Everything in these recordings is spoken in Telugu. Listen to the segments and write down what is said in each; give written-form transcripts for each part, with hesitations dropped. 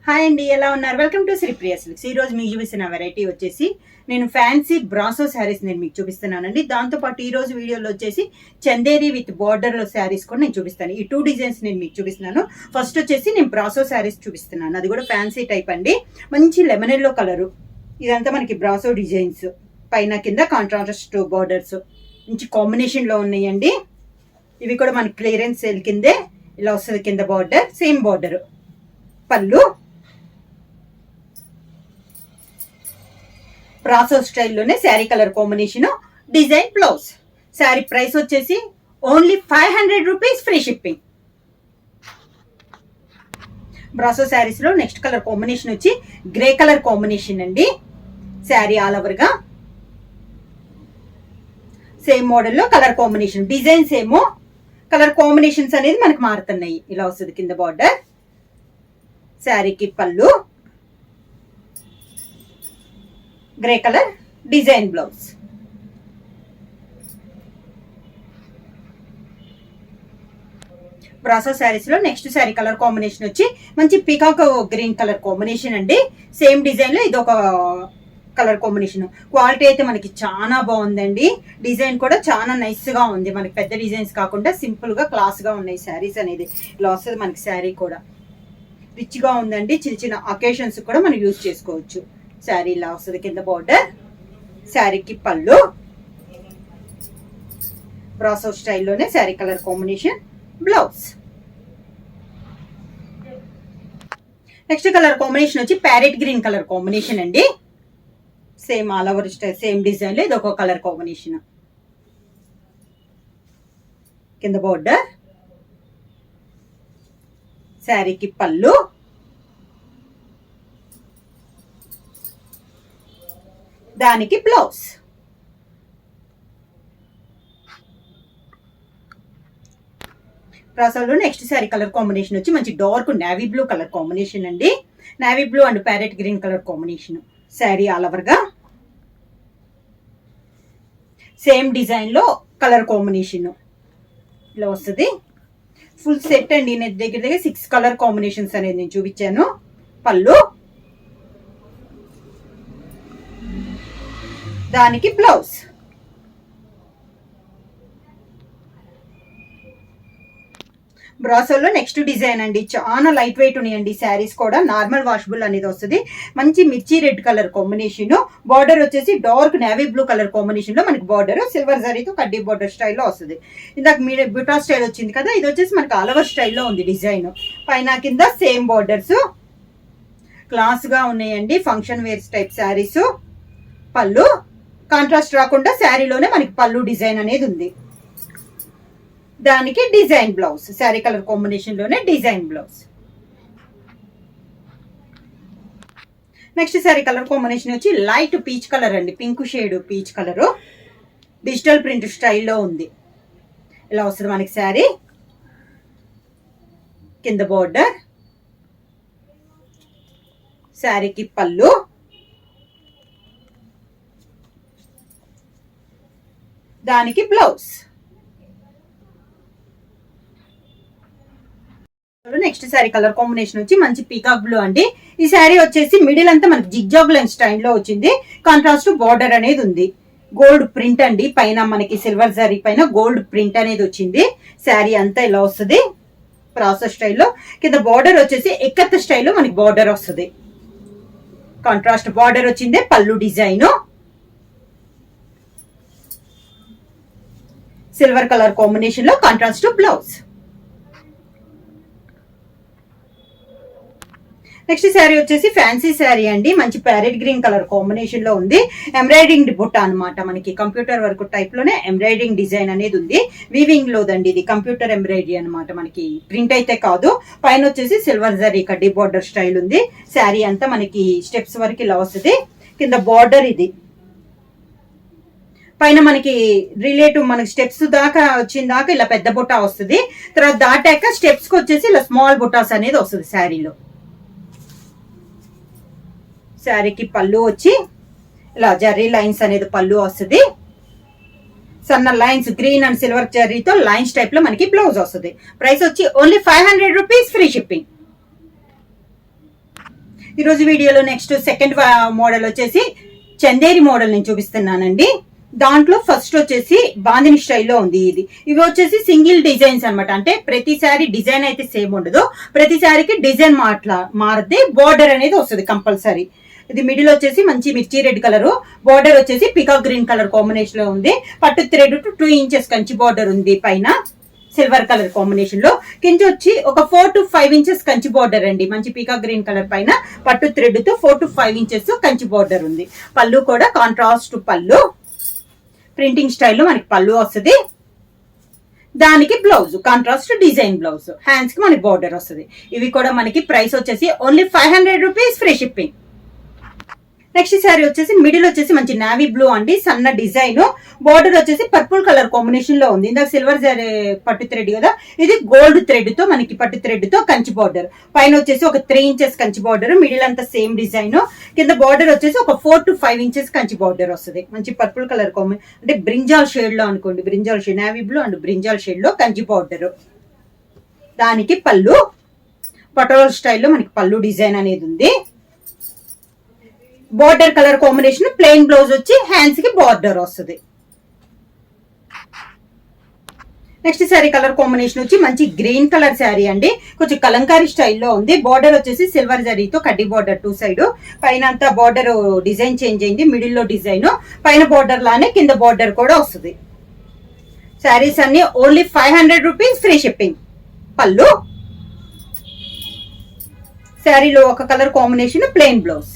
హాయ్ అండి, ఎలా ఉన్నారు? Welcome to Sripriya silks. ఈ రోజు మీకు చూపిస్తున్న వెరైటీ వచ్చేసి నేను ఫ్యాన్సీ బ్రాసో శారీస్ నేను మీకు చూపిస్తున్నానండి. దాంతోపాటు ఈ రోజు వీడియోలో వచ్చేసి చందేరి విత్ బార్డర్లో శారీస్ కూడా నేను చూపిస్తాను. ఈ 2 డిజైన్స్ నేను మీకు చూపిస్తున్నాను. ఫస్ట్ వచ్చేసి నేను బ్రాసో శారీస్ చూపిస్తున్నాను, అది కూడా ఫ్యాన్సీ టైప్ అండి. మంచి లెమన్ ఎల్లో కలరు, ఇదంతా మనకి బ్రాసో డిజైన్స్, పైన కింద కాంట్రాస్ట్ బార్డర్స్ మంచి కాంబినేషన్లో ఉన్నాయండి. ఇవి కూడా మనకి క్లియరెన్స్ సేల్ కిందే ఇలా వస్తుంది. కింద బార్డర్ సేమ్ బార్డర్, పళ్ళు బ్రాసో స్టైల్లోనే sari colour combination, design blouse. Sari price వచ్చేసి only 500 rupees, free shipping. Brasso శారీస్లో నెక్స్ట్ కలర్ కాంబినేషన్ వచ్చి గ్రే కలర్ కాంబినేషన్ అండి. శారీ ఆల్ ఓవర్గా సేమ్ మోడల్లో కలర్ కాంబినేషన్, డిజైన్స్ ఏమో కలర్ కాంబినేషన్స్ అనేది మనకు మారుతున్నాయి. ఇలా వస్తుంది కింద బార్డర్, శారీకి పళ్ళు, grey colour design blouse. Brasso saris లో నెక్స్ట్ శారీ కలర్ కాంబినేషన్ వచ్చి మంచి పీకాక్ గ్రీన్ కలర్ కాంబినేషన్ అండి. సేమ్ డిజైన్ లో ఇది ఒక కలర్ కాంబినేషన్. క్వాలిటీ అయితే మనకి చాలా బాగుందండి. డిజైన్ కూడా చాలా నైస్ గా ఉంది. మనకి పెద్ద డిజైన్స్ కాకుండా సింపుల్ గా క్లాస్ గా ఉన్నాయి శారీస్ అనేది. ఇలా వస్తుంది మనకి శారీ కూడా రిచ్ గా ఉందండి. చిన్న చిన్న అకేషన్స్ కూడా మనం యూజ్ చేసుకోవచ్చు. శారీ ఇలా వస్తుంది కింద బార్డర్, శారీకి పళ్ళు, బ్రాసో స్టైల్లోనే sari colour combination, blouse. Next colour combination వచ్చి ప్యారెట్ గ్రీన్ కలర్ కాంబినేషన్ అండి. Same all over style, same design లో ఇది ఒక కలర్ కాంబినేషన్. కింద బార్డర్, శారీకి పళ్ళు, దానికి బ్లౌజ్. ప్రాసల్లో నెక్స్ట్ శారీ కలర్ కాంబినేషన్ వచ్చి మంచి dark navy blue colour combination అండి. Navy blue and parrot green colour combination. Sari all over గా సేమ్ డిజైన్ లో కలర్ కాంబినేషన్ ఇలా వస్తుంది. ఫుల్ సెట్ అండి. నేను దగ్గర 6 కలర్ కాంబినేషన్స్ అనేది నేను చూపించాను. పళ్ళు, దానికి బ్లౌజ్. బ్రాసోలో నెక్స్ట్ డిజైన్ అండి. చాలా లైట్ వెయిట్ ఉన్నాయండి శారీస్ కూడా. నార్మల్ వాషబుల్ అనేది వస్తుంది. మంచి మిర్చి రెడ్ కలర్ కాంబినేషన్. బార్డర్ వచ్చేసి dark navy blue colour combination లో మనకి బార్డర్ సిల్వర్ జరీతో కడ్డీ బార్డర్ స్టైల్లో వస్తుంది. ఇందాక మీరు బ్యూటా స్టైల్ వచ్చింది కదా, ఇది వచ్చేసి మనకి ఆల్ ఓవర్ స్టైల్లో ఉంది డిజైన్. పైన కింద సేమ్ బార్డర్స్, క్లాస్ గా ఉన్నాయండి. Function wears type saris. పళ్ళు కాంట్రాస్ట్ రాకుండా శారీలోనే మనకి పళ్ళు డిజైన్ అనేది ఉంది. దానికి design blouse, sari colour combination లోనే design blouse. Next sari colour combination వచ్చి లైట్ పీచ్ కలర్ అండి. Pink shade peach colour, digital print స్టైల్లో ఉంది. ఇలా వస్తుంది మనకి శారీ. కింద బోర్డర్, శారీకి పళ్ళు, దానికి blouse. Next sari colour combination వచ్చి మంచి పీకాక్ బ్లూ అండి. ఈ శారీ వచ్చేసి మిడిల్ అంతా మనకి జిగ్జాగ్ లైన్ స్టైల్లో వచ్చింది. కాంట్రాస్ట్ బార్డర్ అనేది ఉంది. గోల్డ్ ప్రింట్ అండి. పైన మనకి సిల్వర్ జరీ పైన గోల్డ్ ప్రింట్ అనేది వచ్చింది. శారీ అంతా ఇలా వస్తుంది ప్రాసెస్ స్టైల్లో. కింద బార్డర్ వచ్చేసి ఎక్కత్ స్టైల్లో మనకి బార్డర్ వస్తుంది. కాంట్రాస్ట్ బార్డర్ వచ్చింది. పళ్ళు డిజైన్, సిల్వర్ కలర్ కాంబినేషన్ లో కాంట్రాస్ట్ బ్లౌజ్. నెక్స్ట్ శారీ వచ్చేసి ఫ్యాన్సీ శారీ అండి. మంచి ప్యారెట్ గ్రీన్ కలర్ కాంబినేషన్ లో ఉంది. ఎంబ్రాయిడింగ్ బుట్ట అనమాట. మనకి కంప్యూటర్ వర్క్ టైప్ లోనే ఎంబ్రాయిడింగ్ డిజైన్ అనేది ఉంది. వీవింగ్ లోదండి ఇది. కంప్యూటర్ ఎంబ్రాయిడరీ అనమాట. మనకి ప్రింట్ అయితే కాదు. పైన వచ్చేసి సిల్వర్ జరీ కడ్డీ బార్డర్ స్టైల్ ఉంది. శారీ అంతా మనకి స్టెప్స్ వరకు ఇలా వస్తుంది. కింద బార్డర్ ఇది. పైన మనకి రిలేటివ్ మనకి స్టెప్స్ దాకా వచ్చిన దాకా ఇలా పెద్ద బుట్ట వస్తుంది. తర్వాత దాటాక స్టెప్స్ కి వచ్చేసి ఇలా స్మాల్ బుట్టాస్ అనేది వస్తుంది శారీలో. శారీకి పళ్ళు వచ్చి ఇలా జరీ లైన్స్ అనేది పళ్ళు వస్తుంది. సన్న లైన్స్ గ్రీన్ అండ్ సిల్వర్ జరీతో లైన్స్ టైప్ లో మనకి బ్లౌజ్ వస్తుంది. ప్రైస్ వచ్చి ఓన్లీ 500 రూపీస్, ఫ్రీ షిప్పింగ్. ఈరోజు వీడియోలో నెక్స్ట్ సెకండ్ మోడల్ వచ్చేసి చందేరి మోడల్ నేను చూపిస్తున్నానండి. దాంట్లో ఫస్ట్ వచ్చేసి బాందిని స్టైల్లో ఉంది. ఇవి వచ్చేసి సింగిల్ డిజైన్స్ అనమాట. అంటే ప్రతిసారి డిజైన్ అయితే సేమ్ ఉండదు, ప్రతిసారికి డిజైన్ మారద్ది, బోర్డర్ అనేది వస్తుంది కంపల్సరీ. ఇది మిడిల్ వచ్చేసి మంచి మిర్చి రెడ్ కలర్, బోర్డర్ వచ్చేసి పికాక్ గ్రీన్ కలర్ కాంబినేషన్ లో ఉంది. పట్టు థ్రెడ్ 2 ఇంచెస్ కంచి బోర్డర్ ఉంది. పైన సిల్వర్ కలర్ కాంబినేషన్ లో, కింద వచ్చి ఒక 4 to 5 ఇంచెస్ కంచి బోర్డర్ అండి. మంచి పీకాక్ గ్రీన్ కలర్ పైన పట్టు థ్రెడ్ తో 4 to 5 ఇంచెస్ కంచి బోర్డర్ ఉంది. పళ్ళు కూడా కాంట్రాస్ట్ పళ్ళు, ప్రింటింగ్ స్టైల్లో మనకి పళ్ళు వస్తుంది. దానికి blouse contrast design blouse, hands కి మనకి బోర్డర్ వస్తుంది. ఇవి కూడా మనకి ప్రైస్ వచ్చేసి only 500 rupees, free shipping. Next sari వచ్చేసి మిడిల్ వచ్చేసి మంచి నావీ బ్లూ అండి, సన్న డిజైన్, బోర్డర్ వచ్చేసి పర్పుల్ కలర్ కాంబినేషన్ లో ఉంది. ఇందాక సిల్వర్ పట్టు థ్రెడ్ కదా, ఇది గోల్డ్ థ్రెడ్ తో మనకి పట్టు థ్రెడ్ తో కంచి బోర్డర్. పైన వచ్చేసి ఒక 3 ఇంచెస్ కంచి బోర్డర్, మిడిల్ అంతా సేమ్ డిజైన్, కింద బోర్డర్ వచ్చేసి ఒక 4 to 5 ఇంచెస్ కంచి బోర్డర్ వస్తుంది. మంచి పర్పుల్ కలర్ కాంబినేషన్, అంటే బ్రింజాల్ షేడ్ లో అనుకోండి, brinjal shade, navy blue and brinjal shade లో కంచి బోర్డర్. దానికి పళ్ళు పటోలా స్టైల్లో మనకి పళ్ళు డిజైన్ అనేది ఉంది. Border colour combination, plain blouse వచ్చి హ్యాండ్స్ కి బోర్డర్ వస్తుంది. నెక్స్ట్ శారీ కలర్ కాంబినేషన్ వచ్చి మంచి గ్రీన్ కలర్ శారీ అండి, కొంచెం కలంకారీ స్టైల్లో ఉంది. బోర్డర్ వచ్చేసి సిల్వర్ జరీతో కడ్డీ బోర్డర్ 2 సైడ్, పైన అంతా బోర్డర్ డిజైన్ చేంజ్ అయింది. మిడిల్ లో డిజైన్, పైన బోర్డర్ లానే కింద బోర్డర్ కూడా వస్తుంది. శారీస్ అన్ని ఓన్లీ 500 రూపీస్, ఫ్రీ షిప్పింగ్. పళ్ళు శారీలో ఒక colour combination, plain blouse.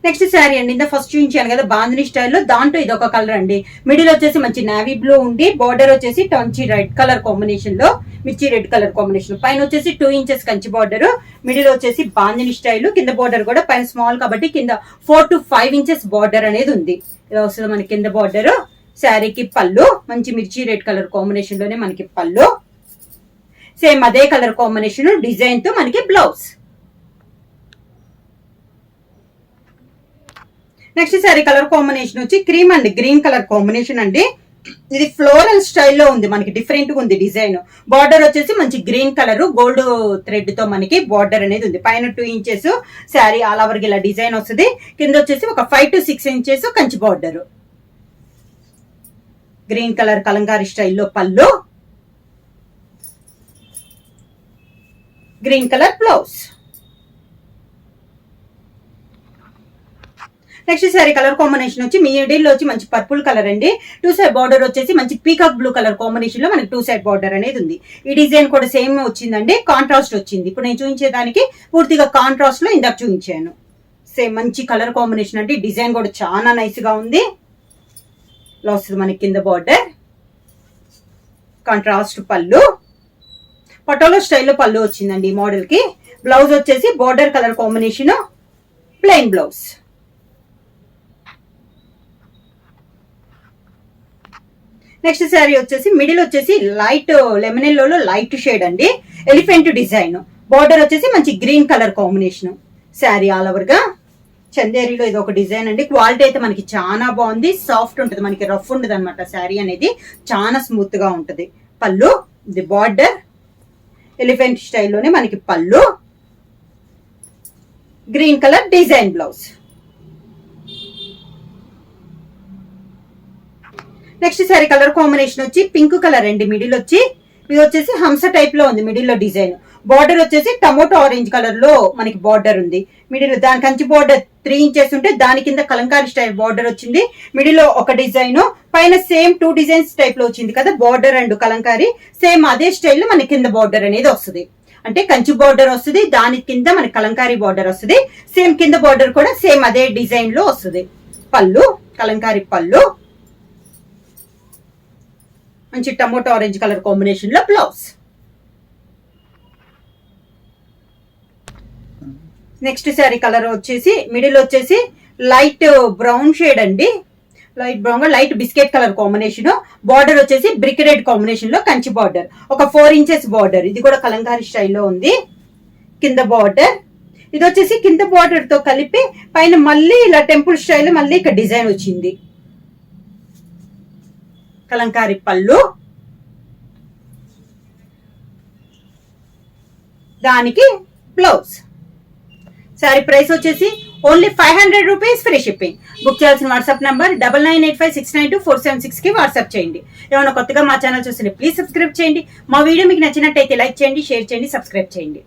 Next sari అండి, ఇంత ఫస్ట్ చూపించాను కదా బాందిని స్టైల్లో, దాంట్లో ఇది ఒక కలర్ అండి. మిడిల్ వచ్చేసి మంచి నావీ బ్లూ ఉండి, బోర్డర్ వచ్చేసి టంచి రెడ్ కలర్ కాంబినేషన్ లో, మిర్చి రెడ్ కలర్ కాంబినేషన్, పైన వచ్చేసి 2 ఇంచెస్ కంచి బోర్డర్, మిడిల్ వచ్చేసి బాందిని స్టైల్, కింద బోర్డర్ కూడా పైన స్మాల్ కాబట్టి కింద 4 to 5 ఇంచెస్ బోర్డర్ అనేది ఉంది. ఇలా వస్తుంది మనకి కింద బోర్డర్. శారీకి పళ్ళు మంచి మిర్చి రెడ్ కలర్ కాంబినేషన్ లోనే మనకి పళ్ళు, సేమ్ అదే కలర్ కాంబినేషన్ డిజైన్ తో మనకి blouse. Next sari colour combination వచ్చి cream and green colour combination అండి. ఇది ఫ్లోరల్ స్టైల్లో ఉంది, మనకి డిఫరెంట్ గా ఉంది డిజైన్. బార్డర్ వచ్చేసి మంచి గ్రీన్ కలర్ గోల్డ్ థ్రెడ్ తో మనకి బార్డర్ అనేది ఉంది. పైన 2 ఇంచెస్ శారీ ఆల్ ఓవర్ ఇలా డిజైన్ వస్తుంది. కింద వచ్చేసి ఒక 5 to 6 inches Kanchi border. Green colour Kalamkari స్టైల్లో పళ్ళు, green colour blouse. Next sari colour combination వచ్చి మిడిల్ లో వచ్చి మంచి పర్పుల్ కలర్ అండి. 2 సైడ్ బార్డర్ వచ్చేసి మంచి పీకాక్ బ్లూ కలర్ కాంబినేషన్ లో మనకి 2 సైడ్ బార్డర్ అనేది ఉంది. ఈ డిజైన్ కూడా సేమ్ వచ్చిందండి, కాంట్రాస్ట్ వచ్చింది. ఇప్పుడు నేను చూపించేదానికి పూర్తిగా కాంట్రాస్ట్ లో ఇందాక చూపించాను. సేమ్ మంచి కలర్ కాంబినేషన్ అండి, డిజైన్ కూడా చాలా నైస్ గా ఉంది. ఇలా వస్తుంది మనకి కింద బార్డర్, కాంట్రాస్ట్ పళ్ళు, పటోలా స్టైల్లో పళ్ళు వచ్చిందండి ఈ మోడల్ కి. బ్లౌజ్ వచ్చేసి border colour combination, plain blouse. Next sari వచ్చేసి మిడిల్ వచ్చేసి light lemon yellow light shade అండి, ఎలిఫెంట్ డిజైన్, బార్డర్ వచ్చేసి మంచి green colour combination. Sari all over గా చందేరిలో ఇది ఒక డిజైన్ అండి. క్వాలిటీ అయితే మనకి చాలా బాగుంది, సాఫ్ట్ ఉంటుంది, మనకి రఫ్ ఉండదు అనమాట. శారీ అనేది చాలా స్మూత్ గా ఉంటుంది. పళ్ళు ఇది బార్డర్ ఎలిఫెంట్ స్టైల్లోనే మనకి పళ్ళు, green colour design blouse. Next sari colour combination వచ్చి పింక్ కలర్ అండి. మిడిల్ వచ్చి ఇది వచ్చేసి హంస టైప్ లో ఉంది, మిడిల్ లో డిజైన్. బార్డర్ వచ్చేసి టమోటో ఆరెంజ్ కలర్ లో మనకి బార్డర్ ఉంది. మిడిల్ దాని కంచి బార్డర్ 3 ఇంచెస్ ఉంటే దాని కింద కలంకారీ స్టైల్ బార్డర్ వచ్చింది. మిడిల్ లో ఒక డిజైన్, పైన సేమ్ 2 డిజైన్స్ టైప్ లో వచ్చింది కదా, బార్డర్ అండ్ కలంకారీ సేమ్ అదే స్టైల్ లో మన కింద బార్డర్ అనేది వస్తుంది. అంటే కంచి బార్డర్ వస్తుంది, దాని కింద మన కలంకారీ బార్డర్ వస్తుంది. సేమ్ కింద బార్డర్ కూడా సేమ్ అదే డిజైన్ లో వస్తుంది. పళ్ళు కలంకారీ పళ్ళు, మంచి టమోటో ఆరెంజ్ కలర్ కాంబినేషన్ లో బ్లౌజ్. నెక్స్ట్ శారీ కలర్ వచ్చేసి మిడిల్ వచ్చేసి లైట్ బ్రౌన్ షేడ్ అండి, light brown light biscuit colour combination. Border వచ్చేసి బ్రిక్ రెడ్ కాంబినేషన్ లో కంచి బార్డర్, ఒక 4 ఇంచెస్ బార్డర్. ఇది కూడా కలంకారీ స్టైల్లో ఉంది. కింద బార్డర్ ఇది వచ్చేసి కింద బార్డర్ తో కలిపి పైన మళ్ళీ ఇలా టెంపుల్ స్టైల్ మళ్ళీ ఇక్కడ డిజైన్ వచ్చింది. కలంకారీ పళ్ళు, దానికి బ్లౌజ్. శారీ ప్రైస్ వచ్చేసి only 500 rupees, free shipping. Book చేయాల్సిన వాట్సాప్ నంబర్ 9985692476 కి వాట్సాప్ చేయండి. ఏమైనా కొత్తగా మా ఛానల్ చూసి ప్లీజ్ సబ్స్క్రైబ్ చేయండి. మా వీడియో మీకు నచ్చినట్టయితే లైక్ చేయండి, షేర్ చేయండి, సబ్స్క్రైబ్ చేయండి.